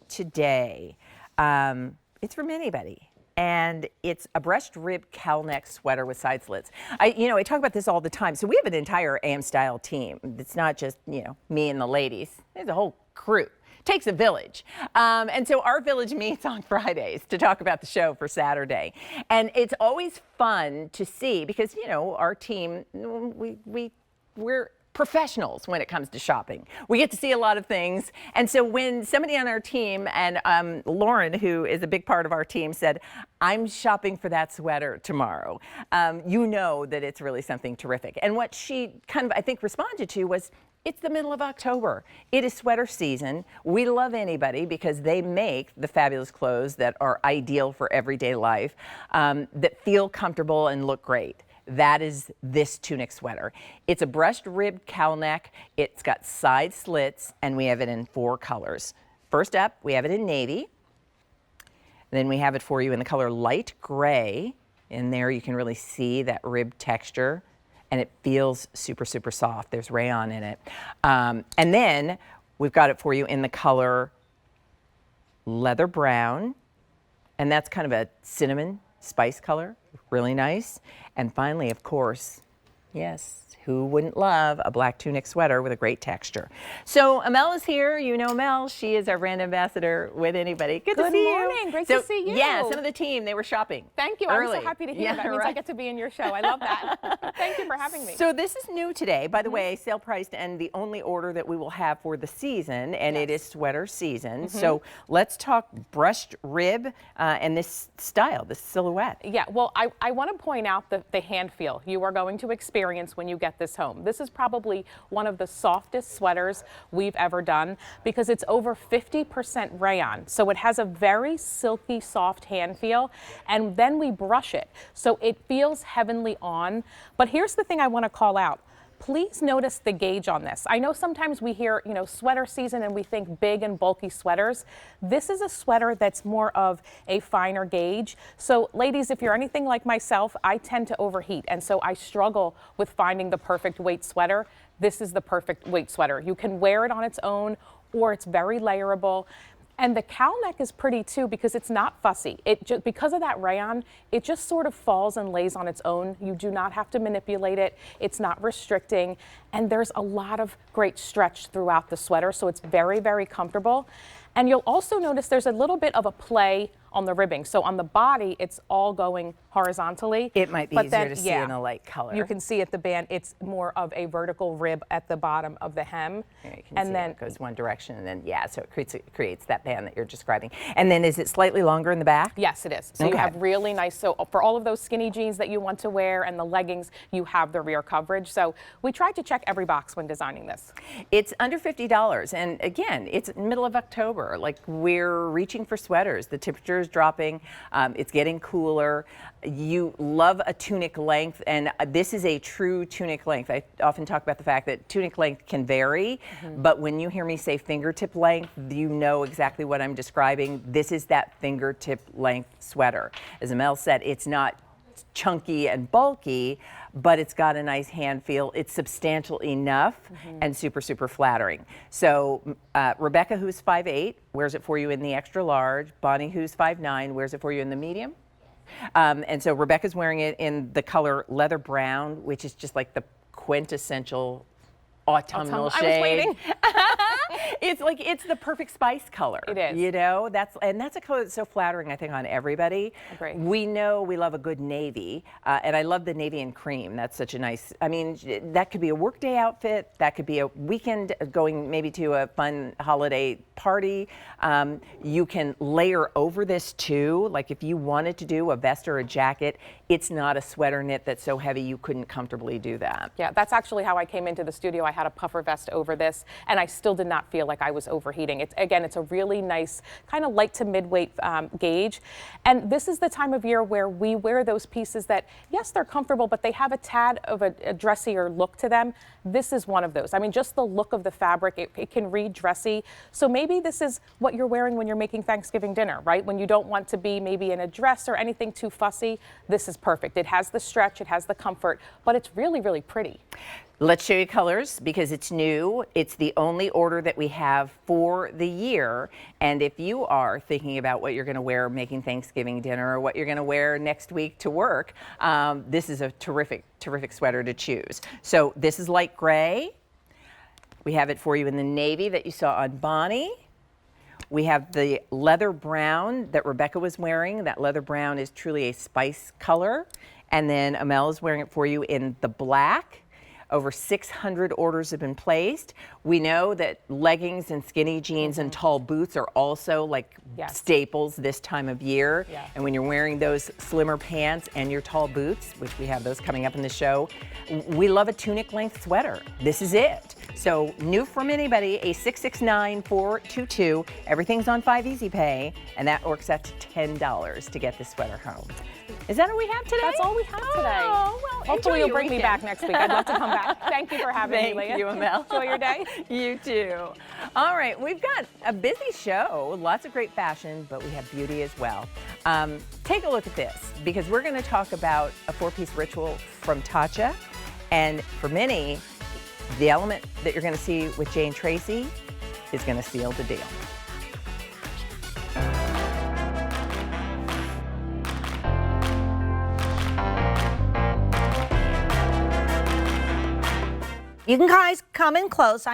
today, it's from AnyBody. And it's a brushed rib cowl neck sweater with side slits. I talk about this all the time. So we have an entire AM Style team. It's not just, me and the ladies. There's a whole crew. Takes a village. And so our village meets on Fridays to talk about the show for Saturday. And it's always fun to see because, our team, we're professionals when it comes to shopping. We get to see a lot of things. And so when somebody on our team, and Lauren, who is a big part of our team, said, I'm shopping for that sweater tomorrow, you know that it's really something terrific. And what she kind of, I think, responded to was, it's the middle of October. It is sweater season. We love AnyBody because they make the fabulous clothes that are ideal for everyday life, that feel comfortable and look great. That is this tunic sweater. It's a brushed rib cowl neck. It's got side slits, and we have it in 4 colors. First up, we have it in navy. Then we have it for you in the color light gray. In there, you can really see that rib texture, and it feels super, super soft. There's rayon in it. And then we've got it for you in the color leather brown, and that's kind of a cinnamon spice color, really nice. And finally, of course, yes, who wouldn't love a black tunic sweater with a great texture? So Amel is here. You know Mel. She is our brand ambassador with AnyBody. Good to see you. Good morning. Great to see you. Yeah, some of the team, they were shopping. Thank you. Early. I'm so happy to hear that. It means I get to be in your show. I love that. Thank you for having me. So this is new today, by the way, sale priced and the only order that we will have for the season, and it is sweater season. So let's talk brushed rib and this style, this silhouette. Yeah, well, I want to point out the hand feel you are going to experience when you get this home. This is probably one of the softest sweaters we've ever done because it's over 50% rayon. So it has a very silky, soft hand feel, and then we brush it. So it feels heavenly on. But here's the thing I want to call out. Please notice the gauge on this. I know sometimes we hear, sweater season and we think big and bulky sweaters. This is a sweater that's more of a finer gauge. So ladies, if you're anything like myself, I tend to overheat. And so I struggle with finding the perfect weight sweater. This is the perfect weight sweater. You can wear it on its own or it's very layerable. And the cowl neck is pretty too because it's not fussy. Because of that rayon, it just sort of falls and lays on its own. You do not have to manipulate it. It's not restricting. And there's a lot of great stretch throughout the sweater, so it's very, very comfortable. And you'll also notice there's a little bit of a play on the ribbing. So on the body, it's all going horizontally. It might be easier to see in a light color. You can see at the band, it's more of a vertical rib at the bottom of the hem. Here you can see then it goes one direction, and then, so it creates that band that you're describing. And then is it slightly longer in the back? Yes, it is. So you have really nice, so for all of those skinny jeans that you want to wear and the leggings, you have the rear coverage. So we tried to check every box when designing this. It's under $50, and again, it's middle of October. Like, we're reaching for sweaters. The temperature is dropping. It's getting cooler. You love a tunic length, and this is a true tunic length. I often talk about the fact that tunic length can vary, but when you hear me say fingertip length, you know exactly what I'm describing. This is that fingertip length sweater. As Amel said, it's not chunky and bulky, but it's got a nice hand feel. It's substantial enough and super, super flattering. So Rebecca, who's 5'8", wears it for you in the extra large. Bonnie, who's 5'9", wears it for you in the medium. And so Rebecca's wearing it in the color leather brown, which is just like the quintessential autumnal shade. I was waiting. It's the perfect spice color. It is. That's a color that's so flattering, I think, on everybody. Agree. We know we love a good navy, and I love the navy and cream. That's such a nice, that could be a workday outfit. That could be a weekend going maybe to a fun holiday party. You can layer over this too. Like if you wanted to do a vest or a jacket, it's not a sweater knit that's so heavy you couldn't comfortably do that. Yeah, that's actually how I came into the studio. I had a puffer vest over this, and I still did not feel like I was overheating. It's a really nice kind of light to mid-weight gauge. And this is the time of year where we wear those pieces that, yes, they're comfortable, but they have a tad of a dressier look to them. This is one of those. Just the look of the fabric, it can read dressy. So maybe this is what you're wearing when you're making Thanksgiving dinner, right? When you don't want to be maybe in a dress or anything too fussy, this is perfect. It has the stretch, it has the comfort, but it's really, really pretty. Let's show you colors because it's new. It's the only order that we have for the year. And if you are thinking about what you're going to wear making Thanksgiving dinner or what you're going to wear next week to work, this is a terrific, terrific sweater to choose. So this is light gray. We have it for you in the navy that you saw on Bonnie. We have the leather brown that Rebecca was wearing. That leather brown is truly a spice color. And then Amel is wearing it for you in the black. Over 600 orders have been placed. We know that leggings and skinny jeans and tall boots are also like staples this time of year. Yeah. And when you're wearing those slimmer pants and your tall boots, which we have those coming up in the show, we love a tunic length sweater. This is it. So new from AnyBody, a 669-422. Everything's on 5 Easy Pay, and that works out to $10 to get this sweater home. Is that all we have today? That's all we have today. Oh, well, hopefully you'll bring me weekend. back next week. I'd love to come back. Thank you for having me, Leah. Thank you, Amel. Enjoy your day. You too. All right, we've got a busy show, lots of great fashion, but we have beauty as well. Take a look at this because we're going to talk about a 4-piece ritual from Tatcha, and for many, the element that you're going to see with Jane Tracy is going to seal the deal. You can guys come in close.